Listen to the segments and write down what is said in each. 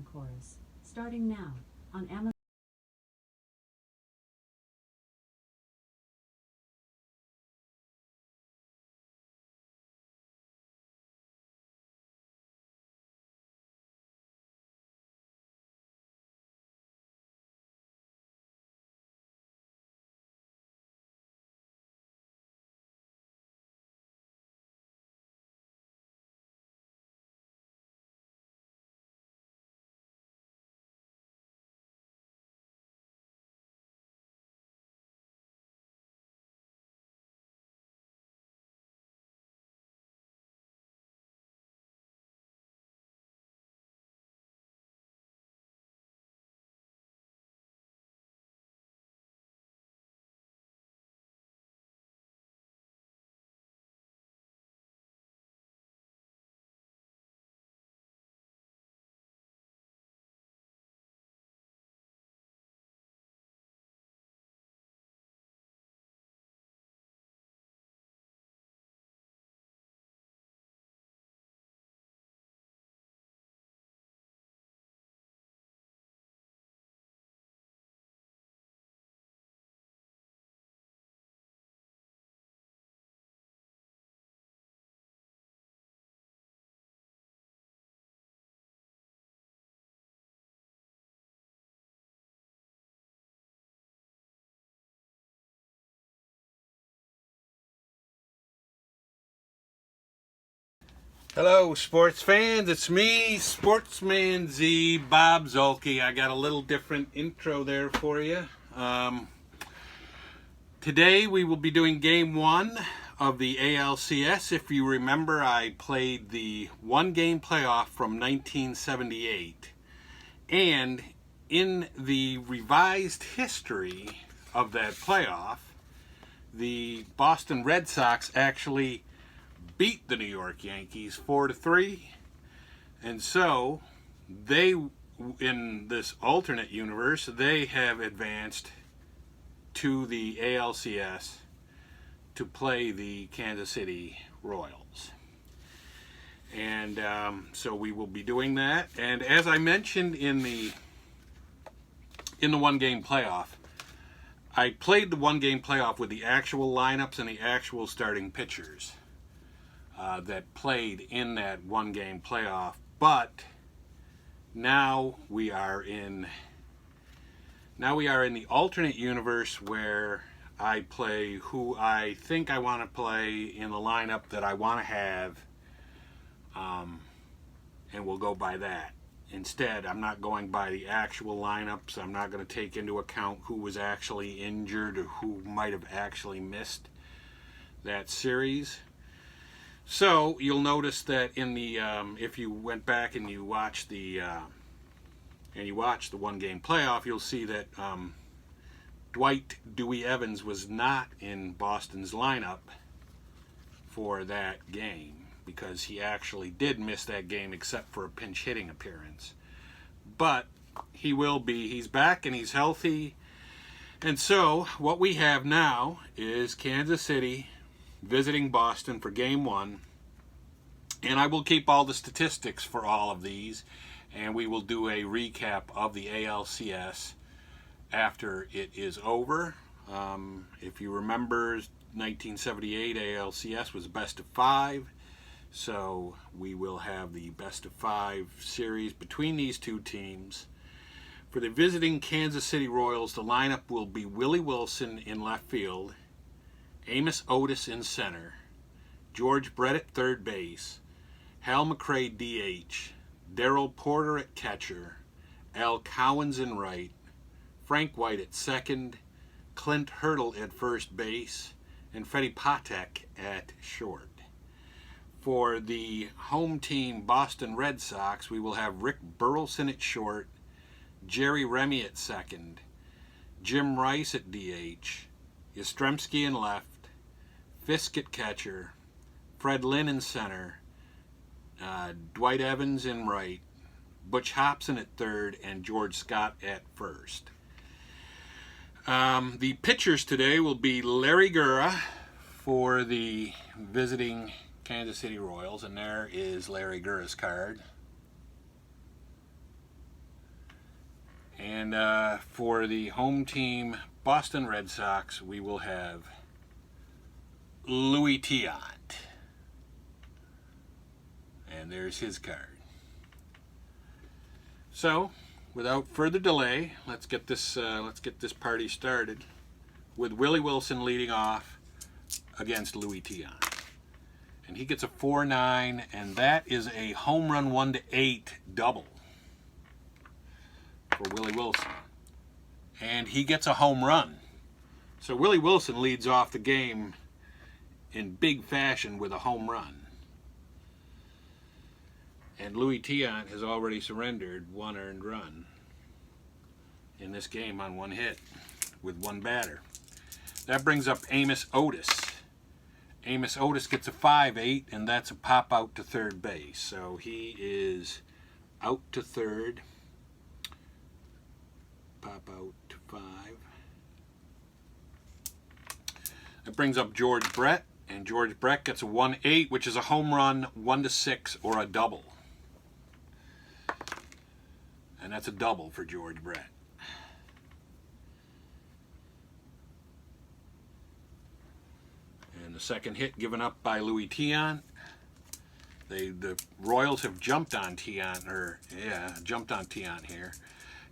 song chorus, starting now, on Amazon. Hello, sports fans. It's me, Sportsman Z, Bob Zolke. I got a little different intro there for you. Today we will be doing Game 1 of the ALCS. If you remember, I played the one-game playoff from 1978. And in the revised history of that playoff, the Boston Red Sox actually beat the New York Yankees 4-3, and so they, in this alternate universe, they have advanced to the ALCS to play the Kansas City Royals. And so we will be doing that. And as I mentioned in the one-game playoff, I played the one-game playoff with the actual lineups and the actual starting pitchers that played in that one-game playoff, but now we are in the alternate universe where I play who I think I want to play in the lineup that I want to have, and we'll go by that. Instead, I'm not going by the actual lineups. I'm not going to take into account who was actually injured or who might have actually missed that series. So you'll notice that in the if you went back and you watched the one-game playoff, you'll see that Dwight Dewey Evans was not in Boston's lineup for that game because he actually did miss that game except for a pinch hitting appearance. But he will be. He's back and he's healthy. And so what we have now is Kansas City visiting Boston for Game 1, and I will keep all the statistics for all of these, and we will do a recap of the ALCS after it is over. If you remember, 1978 ALCS was best of 5, so we will have the best of 5 series between these two teams. For the visiting Kansas City Royals, the lineup will be Willie Wilson in left field, Amos Otis in center, George Brett at third base, Hal McRae DH, Darrell Porter at catcher, Al Cowens in right, Frank White at second, Clint Hurdle at first base, and Freddie Patek at short. For the home team Boston Red Sox, we will have Rick Burleson at short, Jerry Remy at second, Jim Rice at DH, Yastrzemski in left, Fisk at catcher, Fred Lynn in center, Dwight Evans in right, Butch Hobson at third, and George Scott at first. The pitchers today will be Larry Gura for the visiting Kansas City Royals, and there is Larry Gura's card. And for the home team, Boston Red Sox, we will have Louis Tiant. And there's his card. So, without further delay, let's get this party started with Willie Wilson leading off against Louis Tiant. And he gets a 4-9, and that is a home run 1-8 double for Willie Wilson. And he gets a home run. So Willie Wilson leads off the game in big fashion with a home run. And Louis Tiant has already surrendered 1 earned run in this game on 1 hit with 1 batter. That brings up Amos Otis. Amos Otis gets a 5-8, and that's a pop out to third base. So he is out to third. Pop out to 5. That brings up George Brett, and George Brett gets a 1-8, which is a home run, 1-6, or a double. And that's a double for George Brett. And the second hit given up by Louis Tiant. The Royals have jumped on Tiant here.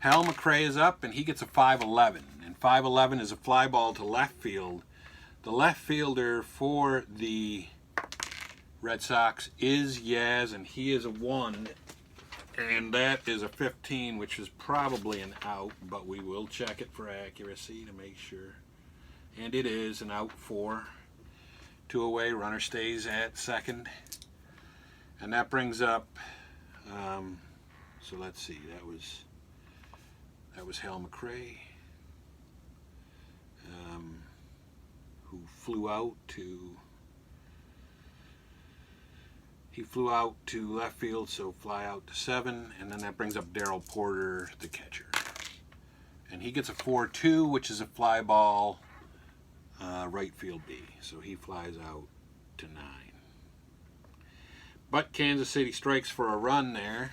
Hal McRae is up, and he gets a 5-11. And 5-11 is a fly ball to left field. The left fielder for the Red Sox is Yaz, and he is a 1. And that is a 15, which is probably an out, but we will check it for accuracy to make sure. And it is an out 4. 2 away, runner stays at second. And that brings up, so let's see, that was Hal McRae, who flew out to left field, so fly out to 7, and then that brings up Darryl Porter, the catcher. And he gets a 4-2, which is a fly ball, right field B, so he flies out to 9. But Kansas City strikes for a run there,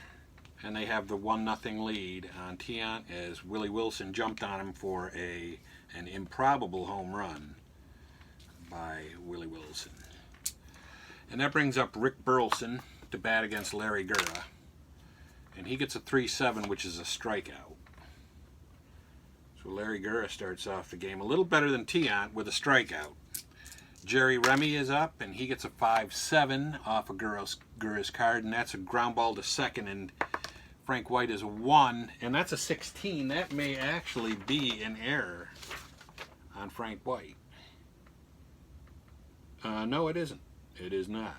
and they have the 1-0 lead on Tiant as Willie Wilson jumped on him for an improbable home run by Willie Wilson. And that brings up Rick Burleson to bat against Larry Gurra. And he gets a 3-7, which is a strikeout. So Larry Gurra starts off the game a little better than Tiant with a strikeout. Jerry Remy is up, and he gets a 5-7 off of Gurra's card, and that's a ground ball to second, and Frank White is a 1, and that's a 16. That may actually be an error on Frank White. No, it isn't. It is not.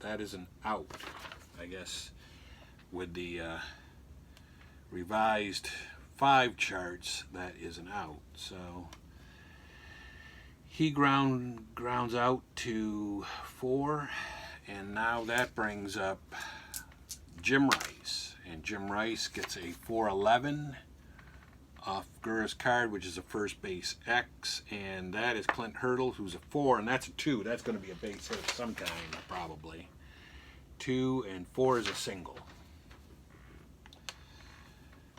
That is an out, I guess, with the revised 5 charts. That is an out. So he grounds out to 4, and now that brings up Jim Rice, and Jim Rice gets a 4-11 off Gurra's card, which is a first base X, and that is Clint Hurdle, who's a 4, and that's a 2. That's going to be a base hit of some kind, probably. 2 and 4 is a single.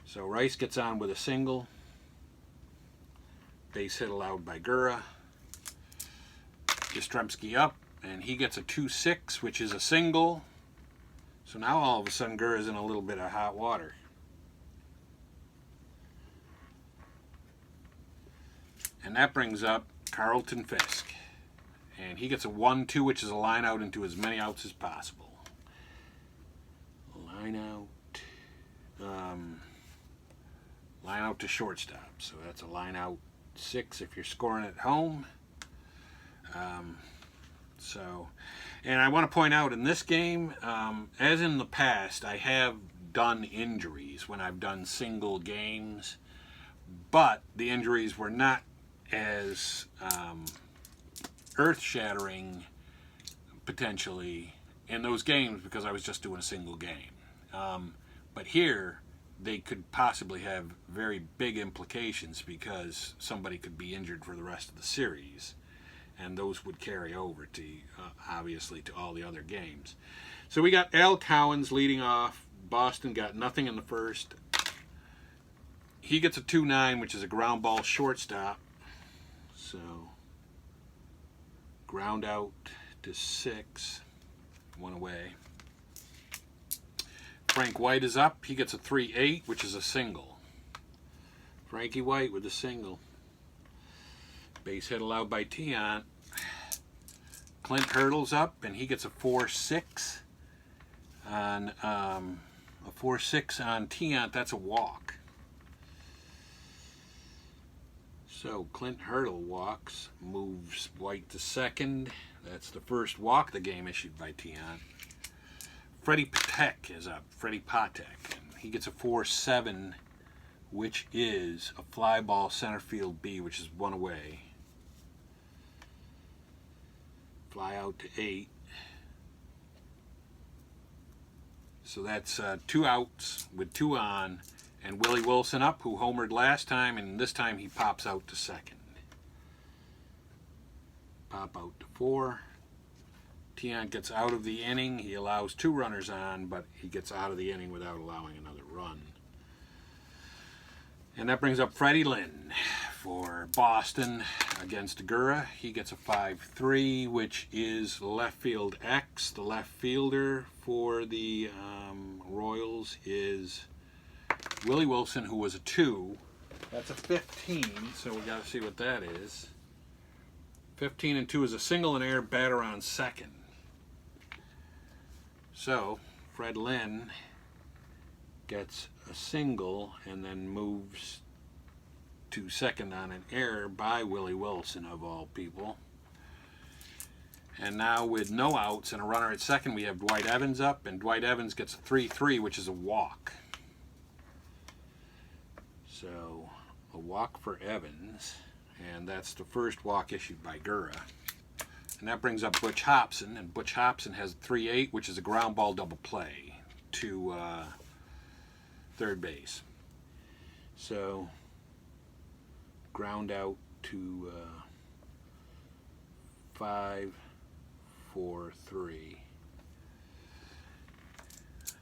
So Rice gets on with a single. Base hit allowed by Gurra. Yastrzemski up, and he gets a 2-6, which is a single. So now all of a sudden Gurra's in a little bit of hot water. And that brings up Carlton Fisk. And he gets a 1-2, which is a line out into as many outs as possible. Line out to shortstop. So that's a line out 6 if you're scoring at home. And I want to point out in this game, as in the past, I have done injuries when I've done single games, but the injuries were not as earth-shattering, potentially, in those games because I was just doing a single game. But here, they could possibly have very big implications because somebody could be injured for the rest of the series, and those would carry over to, obviously, to all the other games. So we got Al Cowens leading off. Boston got nothing in the first. he gets a 2-9, which is a ground ball shortstop. So ground out to 6, 1 away. Frank White is up. He gets a 3-8, which is a single. Frankie White with a single. Base hit allowed by Tiant. Clint Hurdle's up, and he gets a 4-6 on Tiant. That's a walk. So Clint Hurdle walks, moves White to second. That's the first walk of the game issued by Tiant. Freddie Patek is up. Freddie Patek, and he gets a 4-7, which is a fly ball center field B, which is 1 away. Fly out to 8. So that's 2 outs with 2 on, and Willie Wilson up, who homered last time, and this time he pops out to second. Pop out to 4. Tiant gets out of the inning. He allows 2 runners on, but he gets out of the inning without allowing another run. And that brings up Freddie Lynn for Boston against Gura. He gets a 5-3, which is left field X. The left fielder for the Royals is Willie Wilson, who was a 2. That's a 15, so we got to see what that is. 15 and 2 is a single and air, batter on second. So Fred Lynn gets a single and then moves to second on an error by Willie Wilson, of all people. And now with no outs and a runner at second, we have Dwight Evans up, and Dwight Evans gets a 3-3, which is a walk. So a walk for Evans, and that's the first walk issued by Gura. And that brings up Butch Hobson, and Butch Hobson has a 3-8, which is a ground ball double play to third base. So ground out to 5, 4, 3.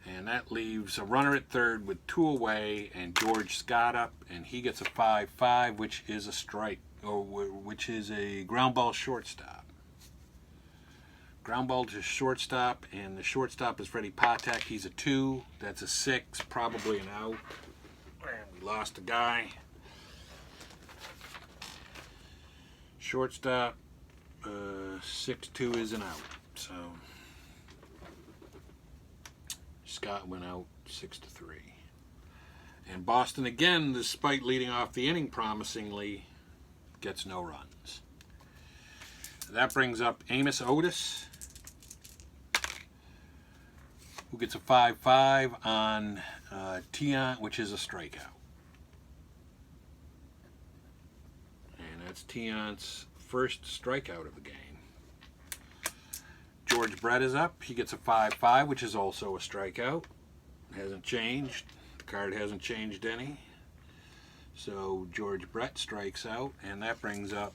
And that leaves a runner at third with 2 away, and George Scott up, and he gets a 5-5, which is a strike, or which is a ground ball shortstop. Ground ball to shortstop, and the shortstop is Freddie Patek. He's a 2. That's a 6, probably an out. And we lost a guy. Shortstop, 6-2 is an out. So Scott went out 6-3. And Boston again, despite leading off the inning promisingly, gets no runs. That brings up Amos Otis, who gets a 5-5 on Tiant, which is a strikeout. And that's Tiant's first strikeout of the game. George Brett is up. He gets a 5-5, which is also a strikeout. Hasn't changed. The card hasn't changed any. So George Brett strikes out, and that brings up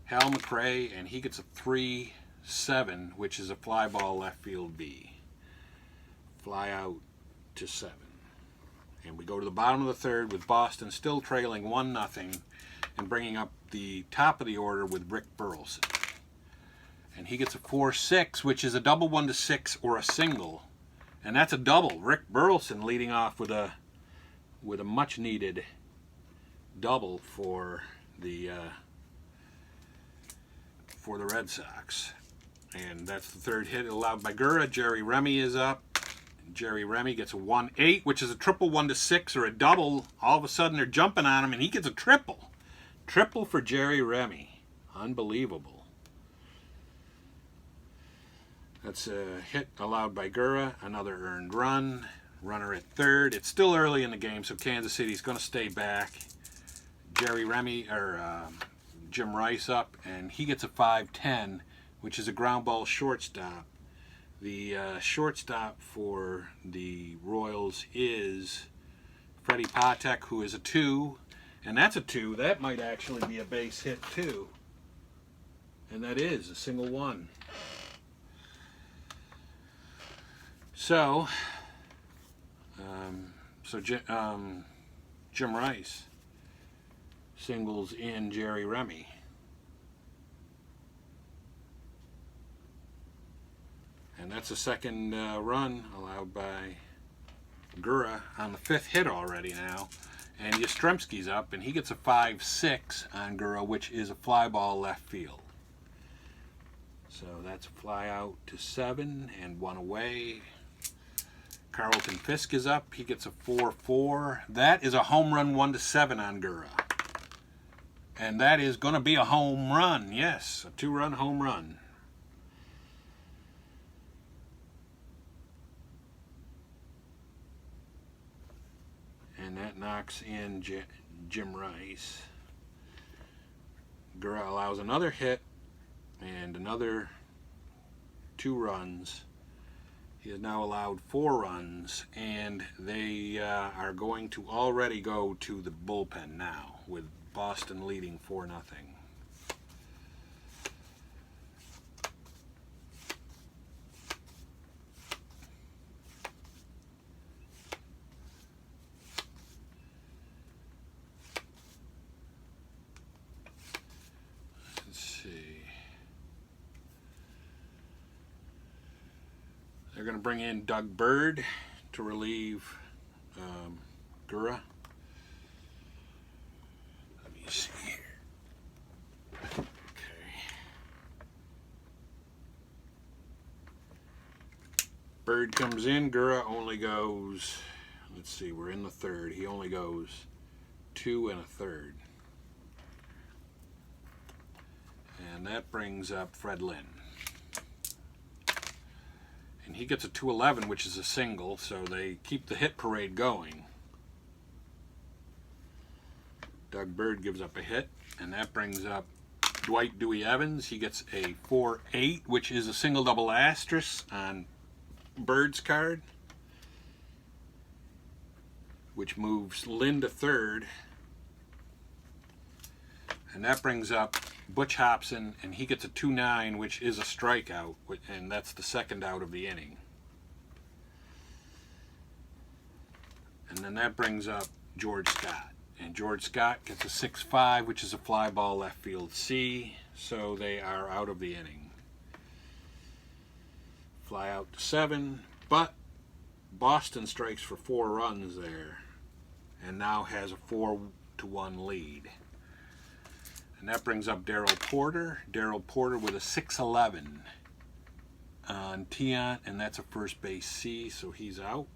Hal McRae, and he gets a 3-7, which is a fly ball left field B. Fly out to 7. And we go to the bottom of the third with Boston still trailing 1-0 and bringing up the top of the order with Rick Burleson. And he gets a 4-6, which is a double 1-6 or a single. And that's a double. Rick Burleson leading off with a much needed double for the Red Sox. And that's the third hit allowed by Gura. Jerry Remy is up. Jerry Remy gets a 1-8, which is a triple 1-6 or a double. All of a sudden they're jumping on him, and he gets a triple. Triple for Jerry Remy. Unbelievable. That's a hit allowed by Gura. Another earned run. Runner at third. It's still early in the game, so Kansas City's going to stay back. Jerry Remy, or Jim Rice up, and he gets a 5-10, which is a ground ball shortstop. The shortstop for the Royals is Freddie Patek, who is a 2, and that's a 2. That might actually be a base hit too, and that is a single 1. Jim Rice singles in Jerry Remy. And that's a second run allowed by Gura on the 5th hit already now. And Yastrzemski's up, and he gets a 5-6 on Gura, which is a fly ball left field. So that's a fly out to 7 and 1 away. Carlton Fisk is up. He gets a 4-4. That is a home run 1-7 on Gura. And that is going to be a home run. Yes, a 2-run home run. And that knocks in Jim Rice. Gura allows another hit and another 2 runs. He has now allowed 4 runs, and they are going to already go to the bullpen now, with Boston leading 4-0. Let's see. They're going to bring in Doug Bird to relieve Gura. Let me see here. Okay. Bird comes in. Gura only goes, let's see, we're in the 3rd. He only goes 2 1/3. And that brings up Fred Lynn. And he gets a 2-11, which is a single, so they keep the hit parade going. Doug Bird gives up a hit, and that brings up Dwight Dewey Evans. He gets a 4-8, which is a single double asterisk on Bird's card, which moves Lynn to 3rd. And that brings up Butch Hobson, and he gets a 2-9, which is a strikeout, and that's the 2nd out of the inning. And then that brings up George Scott. And George Scott gets a 6-5, which is a fly ball left field C, so they are out of the inning. Fly out to 7, but Boston strikes for 4 runs there, and now has a 4-1 lead. And that brings up Darryl Porter. Darryl Porter with a 6-11 on Tiant, and that's a first base C, so he's out.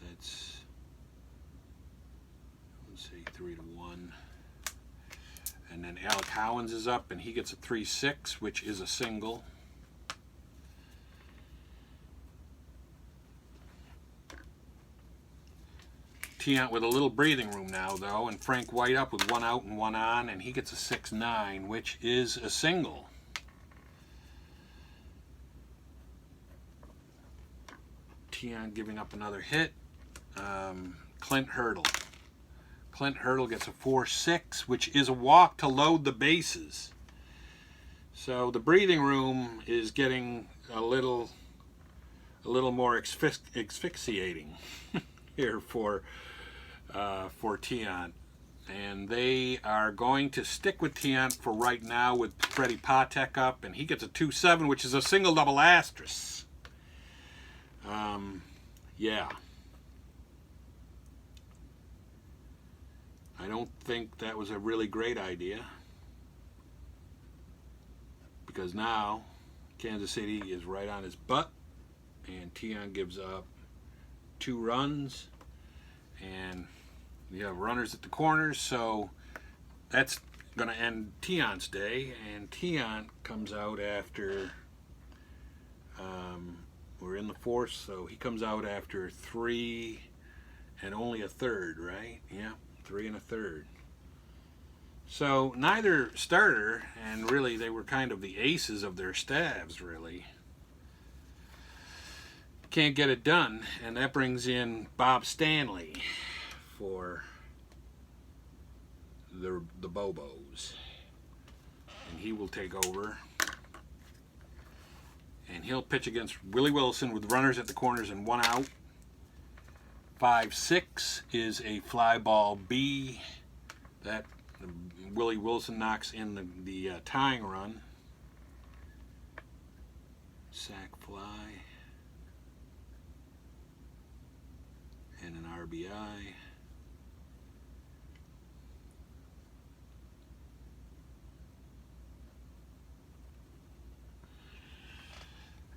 That's, let's see, 3-1. And then Alec Howens is up, and he gets a 3-6, which is a single. Tiant with a little breathing room now, though, and Frank White up with 1 out and 1 on, and he gets a 6-9, which is a single. Tiant giving up another hit. Clint Hurdle. Clint Hurdle gets a 4-6, which is a walk to load the bases. So the breathing room is getting a little more asphyxiating here for Tiant, and they are going to stick with Tiant for right now with Freddie Patek up, and he gets a 2-7, which is a single double asterisk. Yeah, I don't think that was a really great idea, because now Kansas City is right on his butt, and Tiant gives up 2 runs, and you have runners at the corners, so that's going to end Tiant's day. And Tiant comes out after, we're in the 4th, so he comes out after 3 and only a third, right? Yeah, 3 1/3. So neither starter, and really they were kind of the aces of their staffs, really, can't get it done, and that brings in Bob Stanley for the Bobos, and he will take over. And he'll pitch against Willie Wilson with runners at the corners and 1 out. 5-6 is a fly ball B. That Willie Wilson knocks in the tying run. Sac fly. And an RBI.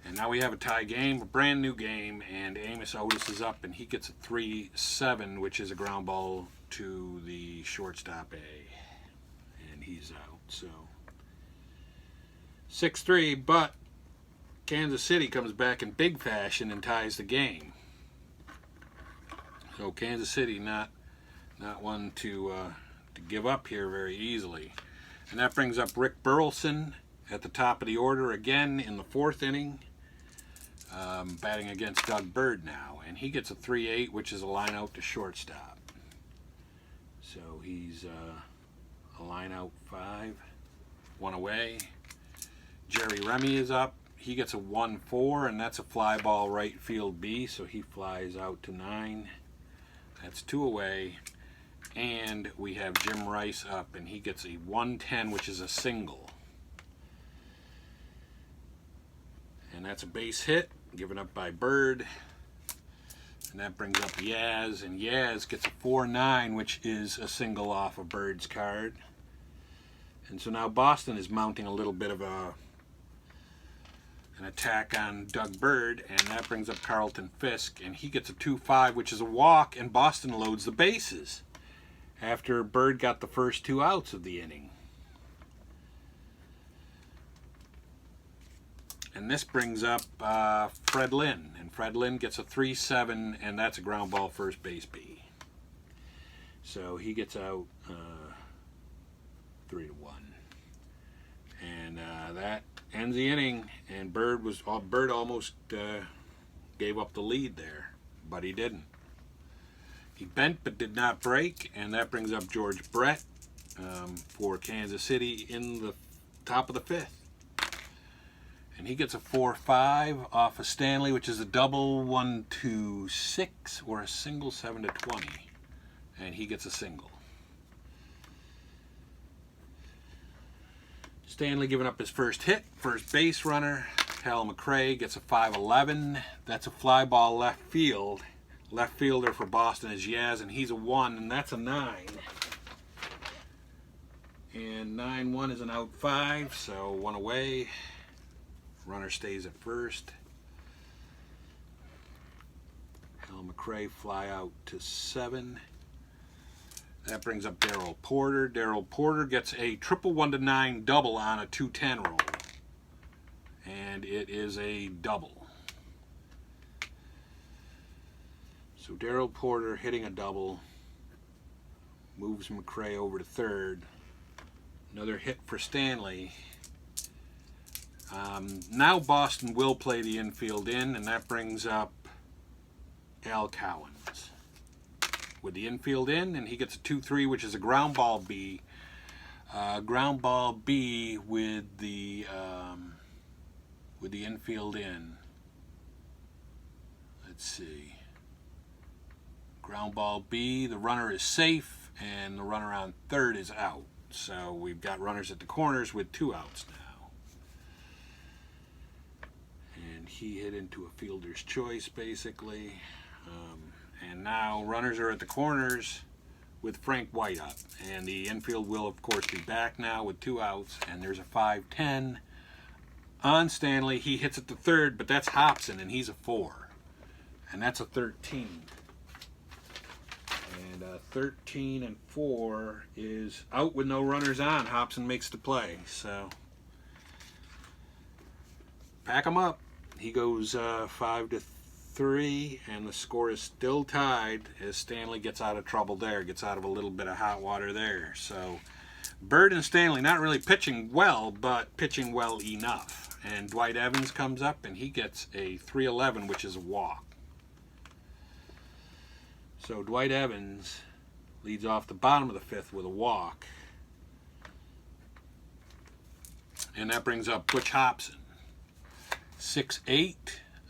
And now we have a tie game, a brand new game, and Amos Otis is up, and he gets a 3-7, which is a ground ball to the shortstop A. And he's out, so 6-3, but Kansas City comes back in big fashion and ties the game. So Kansas City not one to give up here very easily. And that brings up Rick Burleson at the top of the order again in the 4th inning. Batting against Doug Bird now, and he gets a 3-8, which is a line out to shortstop. So he's a line out 5, 1 away. Jerry Remy is up. He gets a 1-4, and that's a fly ball right field B, so he flies out to 9. That's 2 away. And we have Jim Rice up, and he gets a 1-10, which is a single. And that's a base hit, given up by Bird. And that brings up Yaz, and Yaz gets a 4-9, which is a single off of Bird's card. And so now Boston is mounting a little bit of an attack on Doug Bird, and that brings up Carlton Fisk, and he gets a 2-5, which is a walk, and Boston loads the bases after Bird got the first 2 outs of the inning. And this brings up Fred Lynn. And Fred Lynn gets a 3-7, and that's a ground ball first base B. So he gets out 3-1. And that ends the inning. And Bird almost gave up the lead there, but he didn't. He bent but did not break, and that brings up George Brett for Kansas City in the top of the 5th. And he gets a 4-5 off of Stanley, which is a double 1-6 or a single 7-20. And he gets a single. Stanley giving up his first hit, first base runner. Hal McRae gets a 5-11. That's a fly ball left field. Left fielder for Boston is Yaz, and he's a 1, and that's a 9. And 9-1 is an out 5, so 1 away. Runner stays at first. Hal McRae fly out to 7. That brings up Darryl Porter. Darryl Porter gets a triple 1-9 double on a 2-10 roll. And it is a double. So Darryl Porter hitting a double. Moves McRae over to 3rd. Another hit for Stanley. Now Boston will play the infield in, and that brings up Al Cowens with the infield in, and he gets a 2-3, which is a ground ball B. Ground ball B with the infield in. Let's see. Ground ball B. The runner is safe, and the runner on 3rd is out. So we've got runners at the corners with 2 outs now. And he hit into a fielder's choice, basically. And now runners are at the corners with Frank White up. And the infield will, of course, be back now with 2 outs. And there's a 5-10 on Stanley. He hits it to 3rd, but that's Hobson, and he's a 4. And that's a 13. And 13 and 4 is out with no runners on. Hobson makes the play. So pack him up. He goes 5-3, and the score is still tied as Stanley gets out of trouble there, gets out of a little bit of hot water there. So Bird and Stanley not really pitching well, but pitching well enough. And Dwight Evans comes up, and he gets a 3-11, which is a walk. So Dwight Evans leads off the bottom of the 5th with a walk. And that brings up Butch Hobson. 6-8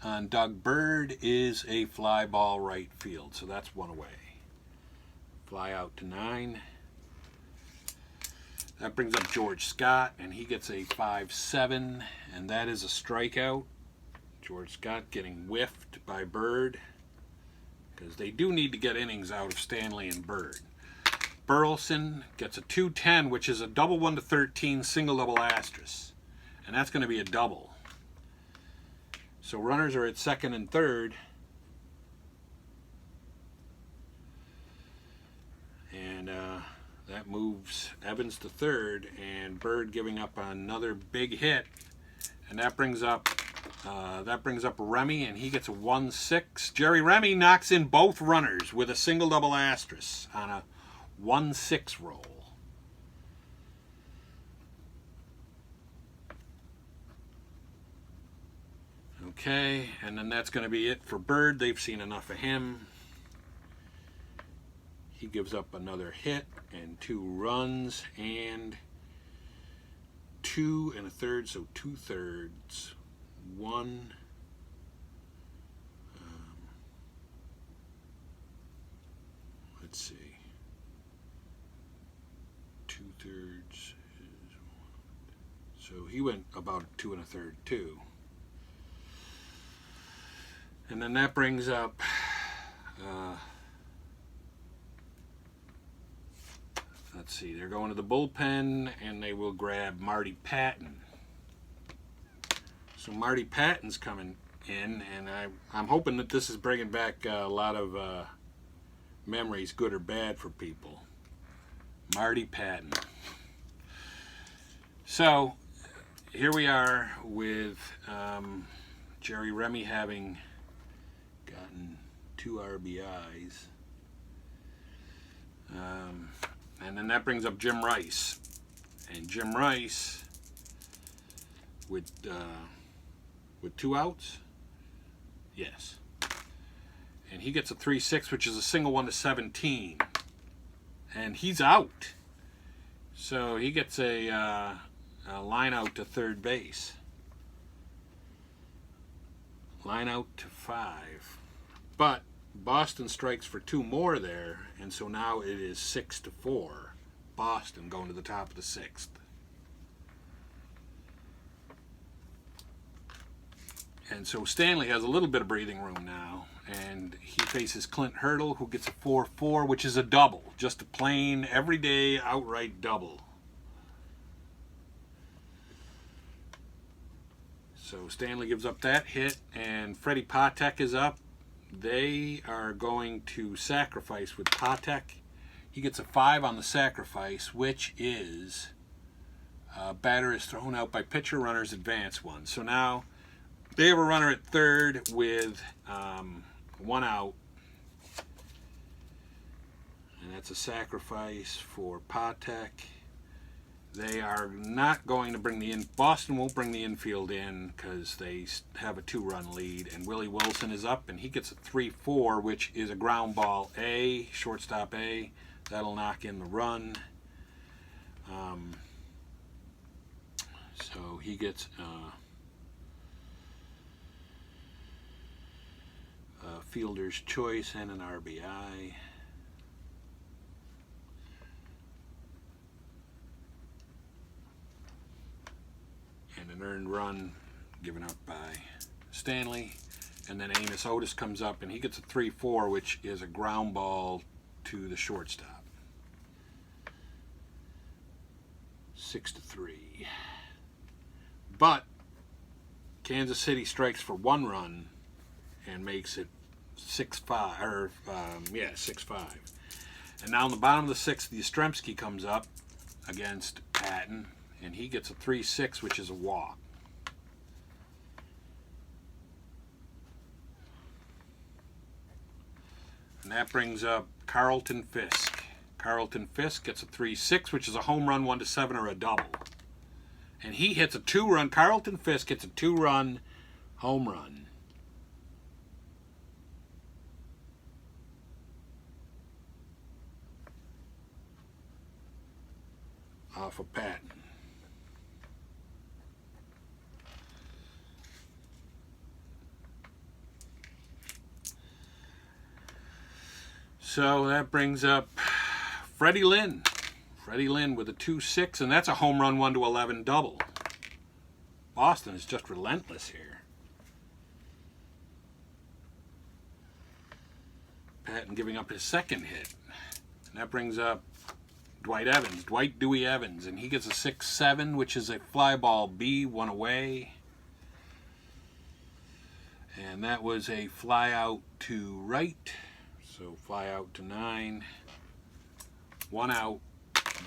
on Doug Bird is a fly ball right field, so that's one away. Fly out to 9. That brings up George Scott, and he gets a 5-7, and that is a strikeout. George Scott getting whiffed by Bird, because they do need to get innings out of Stanley and Bird. Burleson gets a 2-10, which is a double 1-13 single double asterisk, and that's going to be a double. So runners are at second and third, and that moves Evans to third, and Bird giving up another big hit, and that brings up Remy, and he gets a 1-6. Jerry Remy knocks in both runners with a single double asterisk on a 1-6 roll. Okay, and then that's going to be it for Bird. They've seen enough of him. He gives up another hit and 2 runs and 2 1/3, so 2/3. 1. Let's see. 2/3 is 1. So he went about 2 1/3 too. And then that brings up let's see, they're going to the bullpen, and they will grab Marty Patton. So Marty Patton's coming in, and I'm hoping that this is bringing back a lot of memories, good or bad, for people. Marty Patton. So here we are with Jerry Remy having gotten 2 RBIs. And then that brings up Jim Rice. And Jim Rice, with 2 outs? Yes. And he gets a 3-6, which is a single 1-17. And he's out. So he gets a line out to third base. Line out to 5. But Boston strikes for 2 more there, and so now it is 6-4. Boston going to the top of the 6th. And so Stanley has a little bit of breathing room now, and he faces Clint Hurdle, who gets a 4-4, which is a double, just a plain, everyday, outright double. So Stanley gives up that hit, and Freddie Patek is up. They are going to sacrifice with Patek. He gets a 5 on the sacrifice, which is batter is thrown out by pitcher, runners advance 1. So now they have a runner at third with 1 out. And that's a sacrifice for Patek. They are not going to bring the in. Boston won't bring the infield in because they have a 2-run lead. And Willie Wilson is up, and he gets a 3-4, which is a ground ball A, shortstop A. That'll knock in the run. So he gets a fielder's choice and an RBI. And an earned run given up by Stanley. And then Amos Otis comes up, and he gets a 3-4, which is a ground ball to the shortstop. 6-3. But Kansas City strikes for 1 run and makes it 6-5, or 6-5. And now in the bottom of the 6th, Yastrzemski comes up against Patton, and he gets a 3-6, which is a walk. And that brings up Carlton Fisk. Carlton Fisk gets a 3-6, which is a home run 1-7 or a double. And he hits a 2-run. Carlton Fisk hits a 2-run home run. Off of Patton. So that brings up Freddie Lynn. Freddie Lynn with a 2-6, and that's a home run 1-11 double. Boston is just relentless here. Patton giving up his second hit. And that brings up Dwight Evans, Dwight Dewey Evans, and he gets a 6-7, which is a fly ball B, one away. And that was a fly out to right, so fly out to 9. 1 out.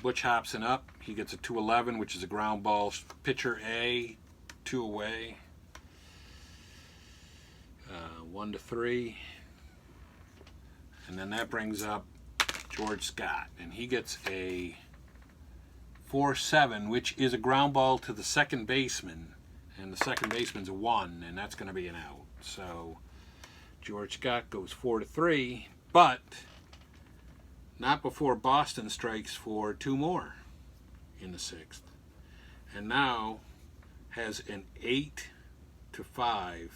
Butch Hobson up. He gets a 2-11, which is a ground ball. Pitcher A, 2 away. 1-3. And then that brings up George Scott, and he gets a 4-7, which is a ground ball to the second baseman, and the second baseman's a 1, and that's going to be an out. So George Scott goes 4-3, but not before Boston strikes for 2 more in the 6th, and now has an 8-5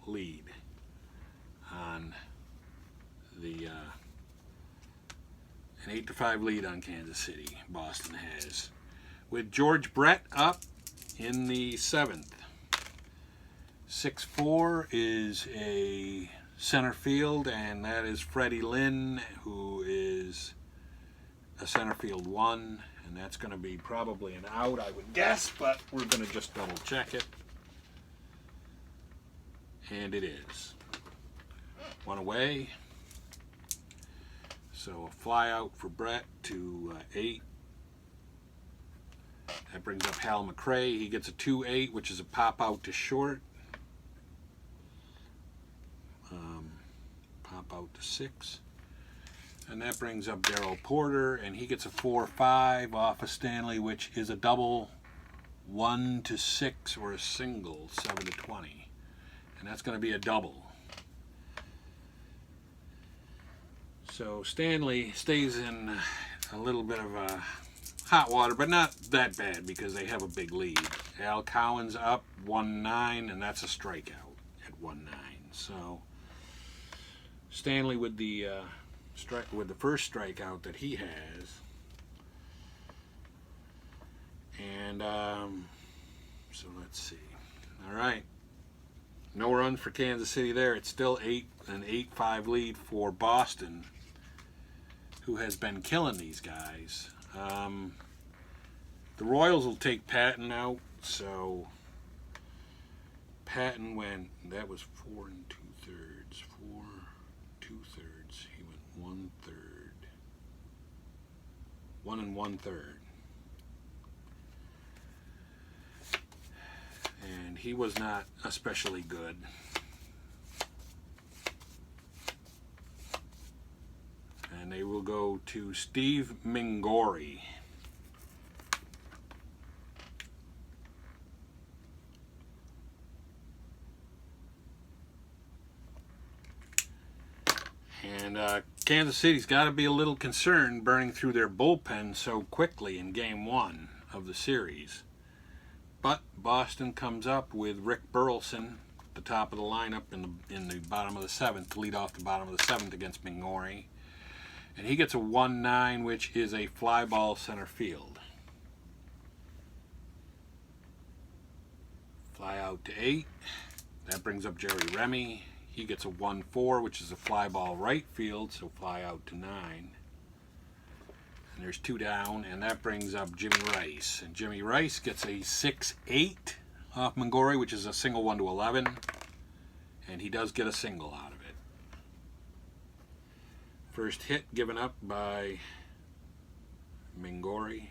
lead on the an 8-5 lead on Kansas City. Boston has, with George Brett up in the 7th. 6-4 is a center field, and that is Freddie Lynn, who is a center field 1, and that's going to be probably an out, I would guess, but we're going to just double check it. And it is. 1 away. So a fly out for Brett to 8. That brings up Hal McRae. He gets a 2-8, which is a pop out to short. Pop out to 6. And that brings up Darryl Porter, and he gets a 4-5 off of Stanley, which is a double 1-6 or a single 7-20. And that's going to be a double. So Stanley stays in a little bit of a hot water, but not that bad because they have a big lead. Al Cowan's up 1-9, and that's a strikeout at 1-9. So Stanley with the first strikeout that he has, and so let's see. All right, no run for Kansas City there. It's still an 8-5 lead for Boston, who has been killing these guys. The Royals will take Patton out, so Patton went, that was 4 2/3, 4 2/3. He went 1/3, 1 1/3. And he was not especially good. And they will go to Steve Mingori. And Kansas City's got to be a little concerned burning through their bullpen so quickly in Game 1 of the series. But Boston comes up with Rick Burleson, the top of the lineup in the bottom of the 7th, to lead off the bottom of the 7th against Mingori. And he gets a 1-9, which is a fly ball center field. Fly out to 8. That brings up Jerry Remy. He gets a 1-4, which is a fly ball right field, so fly out to 9. And there's 2 down, and that brings up Jimmy Rice. And Jimmy Rice gets a 6-8 off Mingori, which is a single 1-11. And he does get a single out of it. First hit given up by Mingori.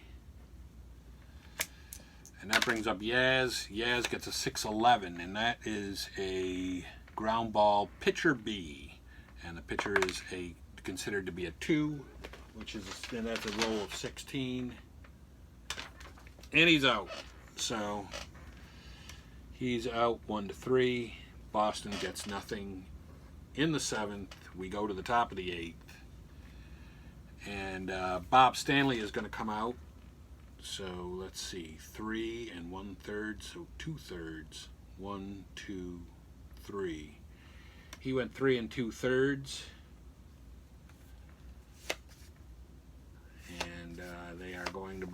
And that brings up Yaz. Yaz gets a 6-11, and that is a ground ball pitcher B. And the pitcher is considered to be a 2, which is, and that's a roll of 16. And he's out. So he's out 1-3. Boston gets nothing. In the 7th, we go to the top of the 8th. And Bob Stanley is going to come out. So let's see, 3 1/3, so 2/3. 1, 2, 3. He went 3 2/3.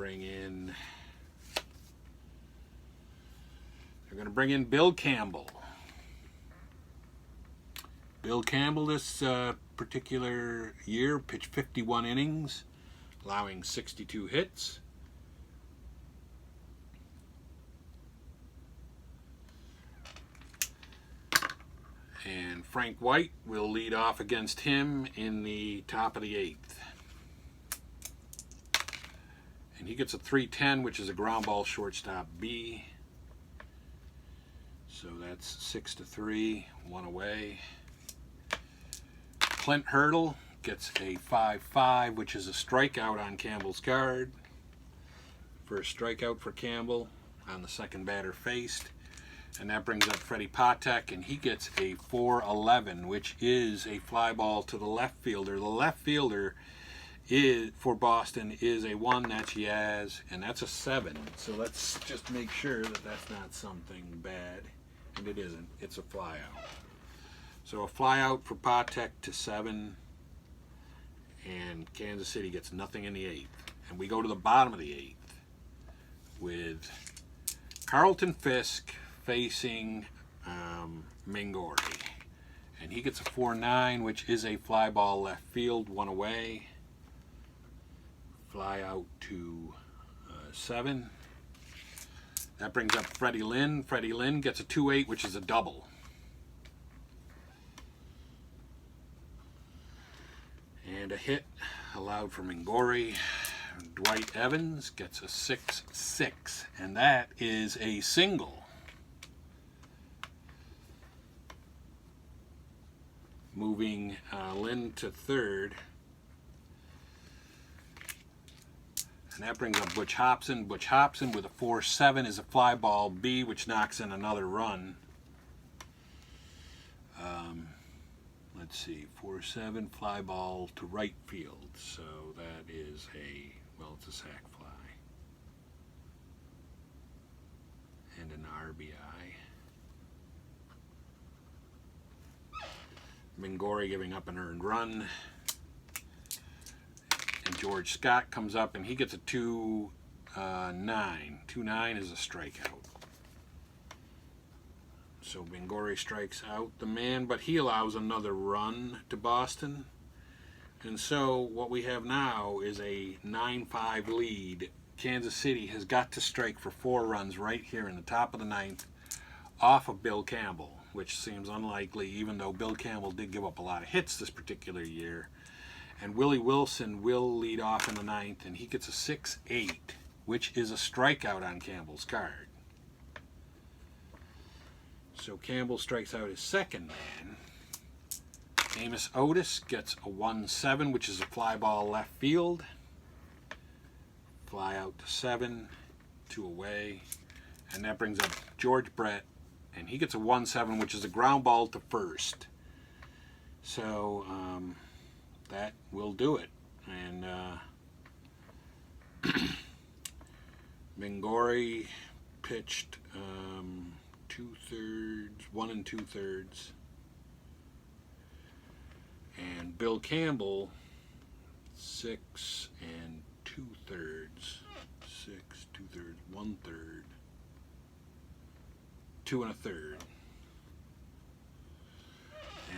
bring in. They're going to bring in Bill Campbell. Bill Campbell this particular year pitched 51 innings, allowing 62 hits. And Frank White will lead off against him in the top of the 8th. And he gets a 3-10, which is a ground ball shortstop B. So that's 6-3, 1 away. Clint Hurdle gets a 5-5, which is a strikeout on Campbell's card. First strikeout for Campbell on the second batter faced. And that brings up Marty Patton, and he gets a 4-11, which is a fly ball to the left fielder. The left fielder is for Boston is a 1, that's Yaz, and that's a 7. So let's just make sure that that's not something bad. And it isn't. It's a fly out. So a fly out for Patek to 7, and Kansas City gets nothing in the 8th. And we go to the bottom of the 8th with Carlton Fisk facing Mingori. And he gets a 4-9, which is a fly ball left field, 1 away. Fly out to 7. That brings up Freddie Lynn. Freddie Lynn gets a 2-8, which is a double. And a hit allowed for Mingori. Dwight Evans gets a 6-6, and that is a single. Moving Lynn to 3rd. And that brings up Butch Hobson. Butch Hobson with a 4-7 is a fly ball B, which knocks in another run. Let's see, 4-7 fly ball to right field. So that is it's a sac fly. And an RBI. Mingori giving up an earned run. And George Scott comes up and he gets a 2-9. 2-9 is a strikeout. So Mingori strikes out the man, but he allows another run to Boston. And so what we have now is a 9-5 lead. Kansas City has got to strike for 4 runs right here in the top of the 9th off of Bill Campbell, which seems unlikely, even though Bill Campbell did give up a lot of hits this particular year. And Willie Wilson will lead off in the 9th, and he gets a 6-8, which is a strikeout on Campbell's card. So Campbell strikes out his second man. Amos Otis gets a 1-7, which is a fly ball left field. Fly out to 7, 2 away. And that brings up George Brett, and he gets a 1-7, which is a ground ball to 1st. So that will do it. And Mingori pitched 1 2/3. And Bill Campbell 6 2/3. 6 2/3, 1/3, 2 1/3.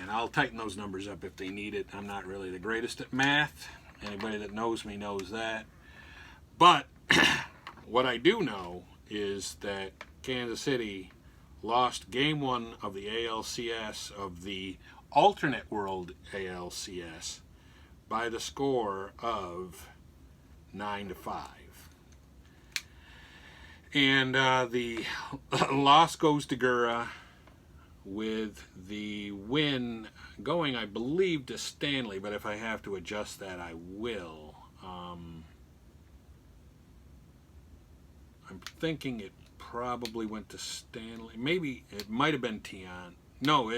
And I'll tighten those numbers up if they need it. I'm not really the greatest at math. Anybody that knows me knows that. But what I do know is that Kansas City lost Game 1 of the ALCS, of the alternate world ALCS, by the score of 9-5. And the loss goes to Gura, with the win going, I believe, to Stanley, but if I have to adjust that, I will. I'm thinking it probably went to Stanley. Maybe it might have been Tian. No,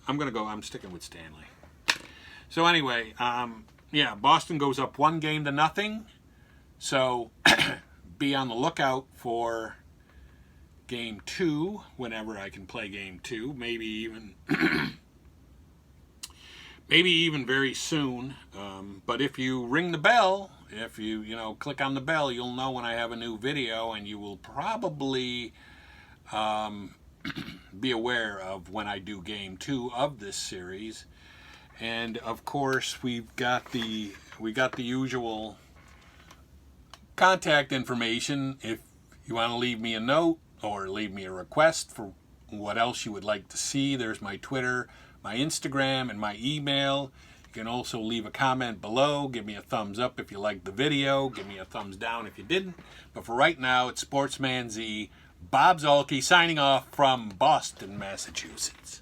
I'm sticking with Stanley. So anyway, yeah, Boston goes up 1-0. So be on the lookout for Game 2 whenever I can play Game 2. Maybe even very soon. But if you ring the bell if you click on the bell, you'll know when I have a new video, and you will probably be aware of when I do game 2 of this series. And of course, we got the usual contact information. If you want to leave me a note or leave me a request for what else you would like to see, there's my Twitter, my Instagram, and my email. You can also leave a comment below. Give me a thumbs up if you liked the video. Give me a thumbs down if you didn't. But for right now, it's Sportsman Z, Bob Zolke, signing off from Boston, Massachusetts.